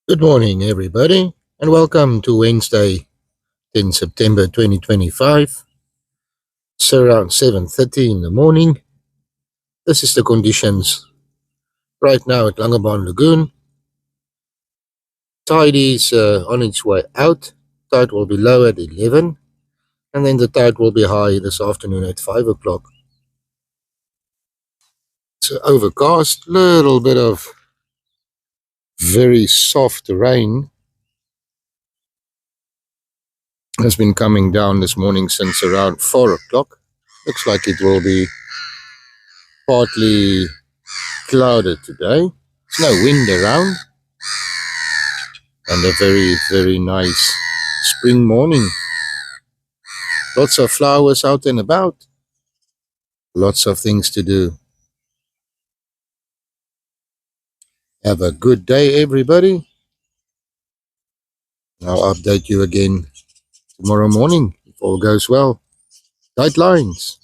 Good morning, everybody, and welcome to Wednesday, 10 September 2025. It's around 7:30 in the morning. This is the conditions right now at Langebaan Lagoon. Tide is on its way out. Tide will be low at 11, and then the tide will be high this afternoon at 5 o'clock. It's overcast, little bit of very soft rain has been coming down this morning since around 4 o'clock. Looks like it will be partly clouded today. There's no wind around, and a very, very nice spring morning. Lots of flowers out and about. Lots of things to do. Have a good day, everybody. I'll update you again tomorrow morning if all goes well. Tight lines.